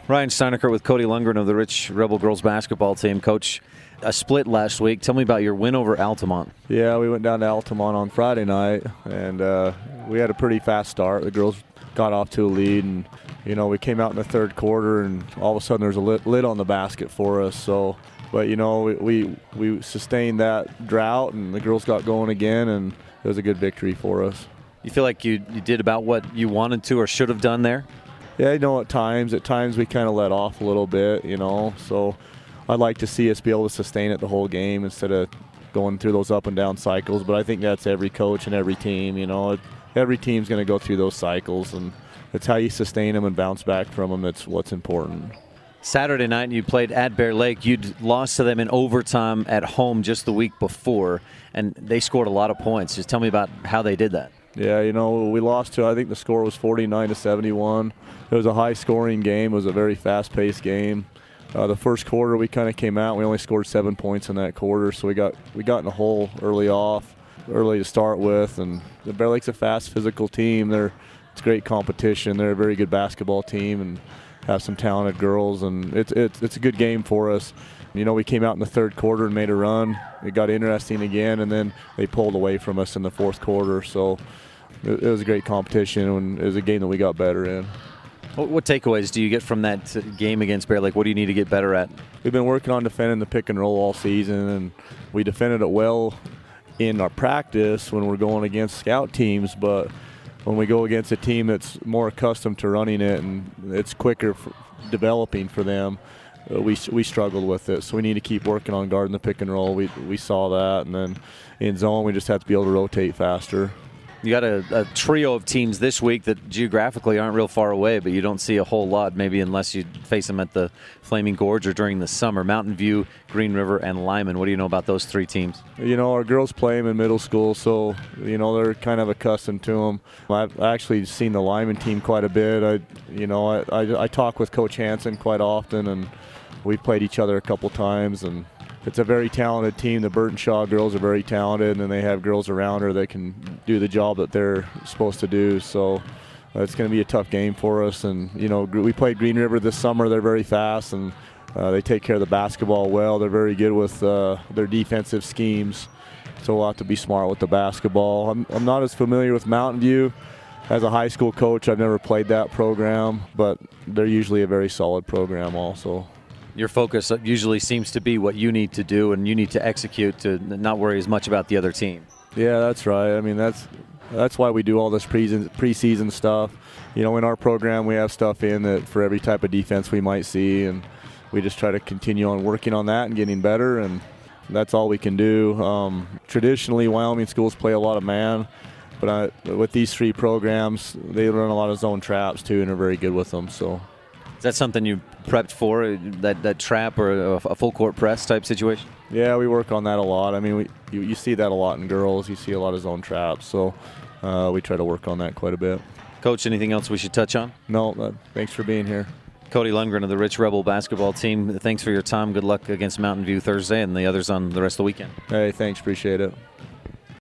Ryan Steinecker with Cody Lundgren of the Rich Rebel girls basketball team. Coach, a split last week. Tell me about your win over Altamont. Yeah, we went down to Altamont on Friday night, and we had a pretty fast start. The girls got off to a lead, and we came out in the third quarter, and all of a sudden there's a lid on the basket for us. So, but we sustained that drought, and the girls got going again, and it was a good victory for us. You feel like you did about what you wanted to or should have done there? Yeah, at times we kind of let off a little bit, so I'd like to see us be able to sustain it the whole game instead of going through those up and down cycles. But I think that's every coach and every team, every team's going to go through those cycles, and it's how you sustain them and bounce back from them that's what's important. Saturday night you played at Bear Lake. You'd lost to them in overtime at home just the week before, and they scored a lot of points. Just tell me about how they did that. Yeah, we lost to, I think the score was 49-71. It was a high-scoring game. It was a very fast-paced game. The first quarter, we kind of came out. We only scored 7 points in that quarter, so we got in a hole early to start with. And the Bear Lake's a fast, physical team. It's great competition. They're a very good basketball team and have some talented girls, and it's a good game for us. We came out in the third quarter and made a run. It got interesting again, and then they pulled away from us in the fourth quarter. So it was a great competition, and it was a game that we got better in. What takeaways do you get from that game against Bear Lake? What do you need to get better at? We've been working on defending the pick and roll all season, and we defended it well in our practice when we're going against scout teams, but when we go against a team that's more accustomed to running it and it's quicker developing for them, we struggled with it. So we need to keep working on guarding the pick and roll. We saw that, and then in zone we just have to be able to rotate faster. You got a trio of teams this week that geographically aren't real far away, but you don't see a whole lot, maybe unless you face them at the Flaming Gorge or during the summer. Mountain View, Green River, and Lyman. What do you know about those three teams? Our girls play them in middle school, so they're kind of accustomed to them. I've actually seen the Lyman team quite a bit. I talk with Coach Hansen quite often, and we've played each other a couple times, and it's a very talented team. The Burtonshaw girls are very talented, and then they have girls around her that can do the job that they're supposed to do. So it's going to be a tough game for us. And, we played Green River this summer. They're very fast, and they take care of the basketball well. They're very good with their defensive schemes. So we'll have to be smart with the basketball. I'm not as familiar with Mountain View. As a high school coach, I've never played that program, but they're usually a very solid program also. Your focus usually seems to be what you need to do and you need to execute to not worry as much about the other team. Yeah, that's right. I mean, that's why we do all this preseason stuff. In our program we have stuff in that for every type of defense we might see, and we just try to continue on working on that and getting better, and that's all we can do. Traditionally, Wyoming schools play a lot of man, but with these three programs, they run a lot of zone traps too and are very good with them. So. Is that something you prepped for, that trap or a full court press type situation? Yeah, we work on that a lot. I mean, you see that a lot in girls. You see a lot of zone traps, so we try to work on that quite a bit. Coach, anything else we should touch on? No, thanks for being here. Cody Lundgren of the Rich Rebel basketball team, thanks for your time. Good luck against Mountain View Thursday and the others on the rest of the weekend. Hey, thanks. Appreciate it.